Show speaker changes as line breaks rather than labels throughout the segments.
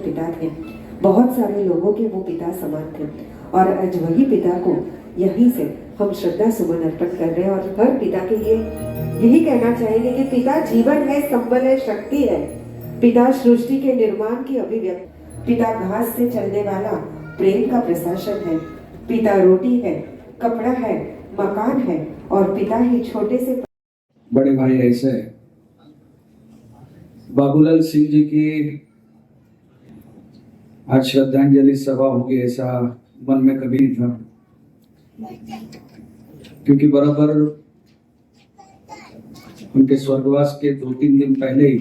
पिता थे, बहुत सारे लोगों के वो पिता समान थे और आज वही पिता को यहीं से हम श्रद्धा सुमन अर्पण कर रहे हैं और हर पिता के लिए यही कहना चाहेंगे कि पिता जीवन है, संबल है, शक्ति है। पिता सृष्टि के निर्माण की अभिव्यक्ति, पिता घास से चलने वाला प्रेम का प्रशासन है, पिता रोटी है, कपड़ा है, मकान है और पिता ही छोटे से
बड़े भाई ऐसे बाबूलाल सिंह जी की आज श्रद्धांजलि सभा होगी ऐसा मन में कभी नहीं था, क्योंकि बराबर उनके स्वर्गवास के 2-3 दिन पहले ही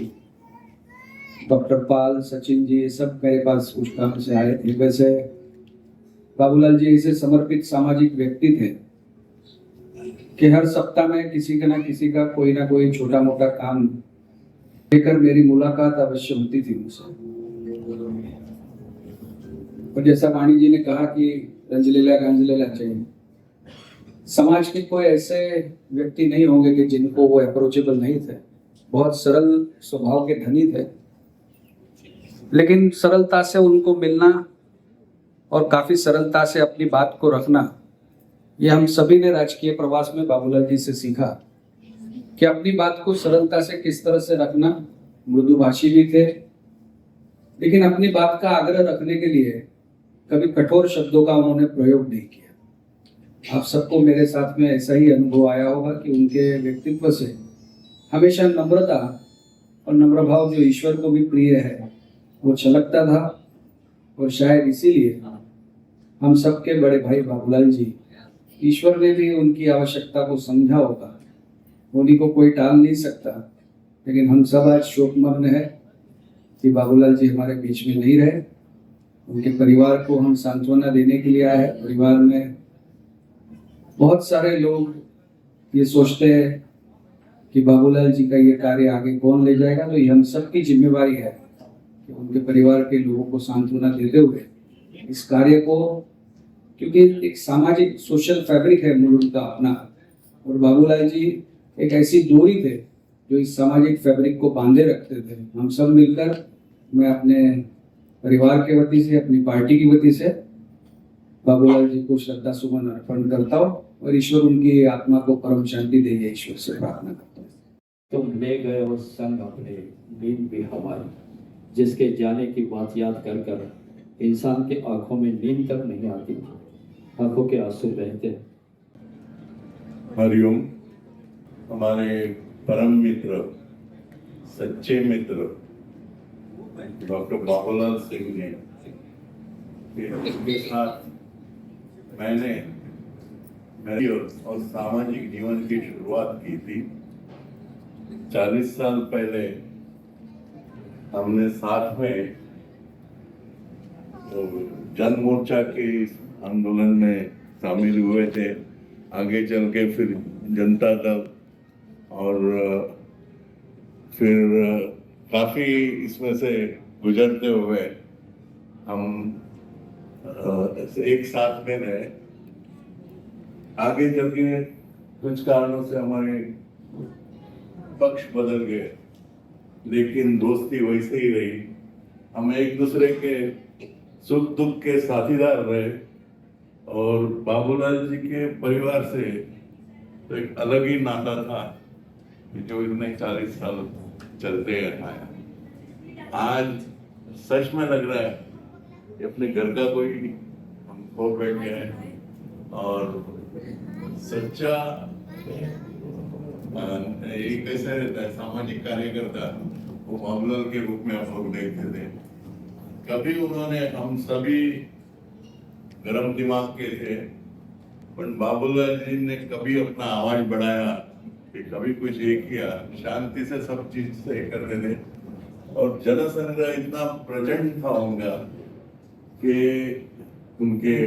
डॉक्टर पाल, सचिन जी, ये सब मेरे पास कुछ काम से आए थे। वैसे बाबूलाल जी ऐसे समर्पित सामाजिक व्यक्ति थे कि हर सप्ताह में किसी का ना किसी का कोई ना कोई छोटा मोटा काम लेकर मेरी मुलाकात अवश्य होती थी उनसे। और जैसा वाणी जी ने कहा कि रंजलीला गांजलीला चाहिए, समाज के कोई ऐसे व्यक्ति नहीं होंगे कि जिनको वो अप्रोचेबल नहीं थे। बहुत सरल स्वभाव के धनी थे, लेकिन सरलता से उनको मिलना और काफी सरलता से अपनी बात को रखना, ये हम सभी ने राजकीय प्रवास में बाबूलाल जी से सीखा कि अपनी बात को सरलता से किस तरह से रखना। मृदुभाषी भी थे, लेकिन अपनी बात का आग्रह रखने के लिए कभी कठोर शब्दों का उन्होंने प्रयोग नहीं किया। आप सबको मेरे साथ में ऐसा ही अनुभव आया होगा कि उनके व्यक्तित्व से हमेशा नम्रता और नम्र भाव जो ईश्वर को भी प्रिय है वो छलकता था। और शायद इसीलिए हम सबके बड़े भाई बाबूलाल जी, ईश्वर ने भी उनकी आवश्यकता को समझा होगा, उन्हीं को कोई टाल नहीं सकता। लेकिन हम सब आज शोकमग्न है कि बाबूलाल जी हमारे बीच में नहीं रहे। उनके परिवार को हम सांत्वना देने के लिए आए हैं। परिवार में बहुत सारे लोग ये सोचते हैं कि बाबूलाल जी का ये कार्य आगे कौन ले जाएगा, तो ये हम सबकी जिम्मेवारी है कि उनके परिवार के लोगों को सांत्वना देते हुए इस कार्य को, क्योंकि एक सामाजिक सोशल फैब्रिक है मूल उनका अपना, और बाबूलाल जी एक ऐसी डोरी थे जो इस सामाजिक फैब्रिक को बांधे रखते थे। हम सब मिलकर, मैं अपने परिवार के वती से, अपनी पार्टी की वती से बाबूलाल जी को श्रद्धा सुमन अर्पण करता हूँ और ईश्वर उनकी आत्मा को परम शांति दे, ईश्वर से प्रार्थना करता हूँ।
तुम ले गए हो संग अपने नींद भी हमारी, जिसके जाने की बात याद कर कर इंसान के आंखों में नींद तक नहीं आती, आंखों के आंसू बहते।
हरिओम। हमारे परम मित्र, सच्चे मित्र डॉक्टर बाबूलाल सिंह ने उनके साथ मैंने मेरी और सामाजिक जीवन की शुरुआत की थी। 40 साल पहले हमने साथ में तो जन मोर्चा के आंदोलन में शामिल हुए थे। आगे चल के फिर जनता दल और फिर काफी इसमें से गुजरते हुए हम एक साथ में रहे। आगे चल के कुछ कारणों से हमारे पक्ष बदल गए, लेकिन दोस्ती वैसे ही रही। हम एक दूसरे के सुख दुख के साथीदार रहे और बाबूलाल जी के परिवार से तो एक अलग ही नाता था जो इतने 40 साल चलते आया। आज सच में लग रहा है कि अपने घर का कोई हम खो बैठे हैं और सच्चा एक ऐसा रहता है सामाजिक कार्यकर्ता, वो बाबूलाल के रूप में हम लोग देखते थे। कभी उन्होंने, हम सभी गरम दिमाग के थे, पर बाबूलाल जी ने कभी अपना आवाज बढ़ाया कि कभी कुछ ये किया, शांति से सब चीज से करते थे। और जनसंग्रह इतना प्रचंड था उनका कि उनके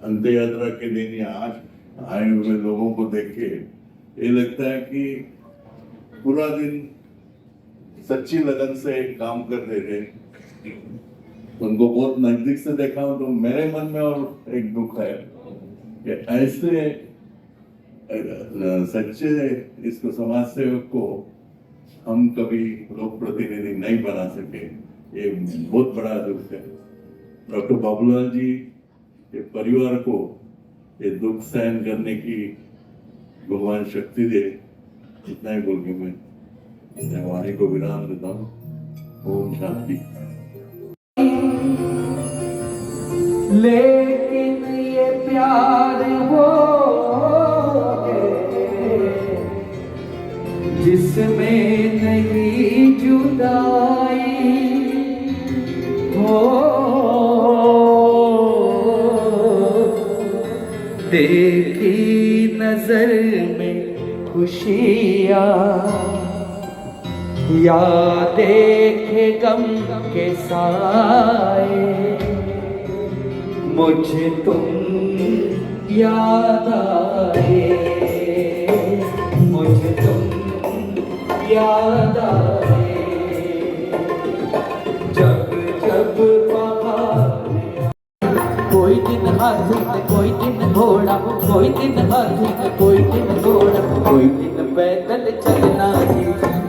अंत्य यात्रा के दिन या आज आए हुए लोगों को देख के ये लगता है कि पूरा दिन सच्ची लगन से काम करते थे। उनको बहुत नजदीक से देखा हूं तो मेरे मन में और एक दुख है कि ऐसे सच्चे इसको समाज सेवक को हम कभी लोक प्रतिनिधि नहीं बना सके। ये बहुत बड़ा दुख है। डॉक्टर बाबूलाल जी के परिवार को ये दुख सहन करने की भगवान शक्ति दे, इतना ही बोल के मैं वाणी को विराम देता हूँ। ओम शांति।
लेकिन ये प्यार वो है जिसमें नहीं जुदाई हो, देखी नजर में खुशियाँ या देखे गम के साए, मुझे तुम याद आए, मुझे तुम याद आए, जब जब कोई दिन हाथी में कोई दिन घोड़ा, कोई दिन हाथी में कोई दिन घोड़ा, कोई दिन पैदल चलना जी,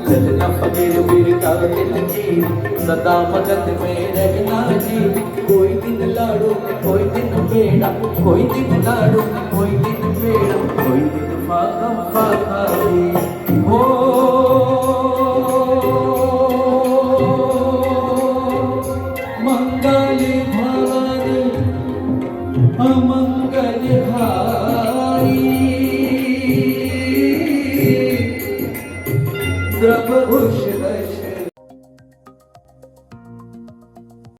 चलना फकीर पीर का दिल जी, सदा मगन में रहना जी। कोई दिन लाड़ू में कोई दिन पेड़ा, कोई दिन लाड़ू में कोई दिन पेड़ा, कोई दिन फाका फाका जी हो। मंगल भवानी अमंगल हारी, प्रभु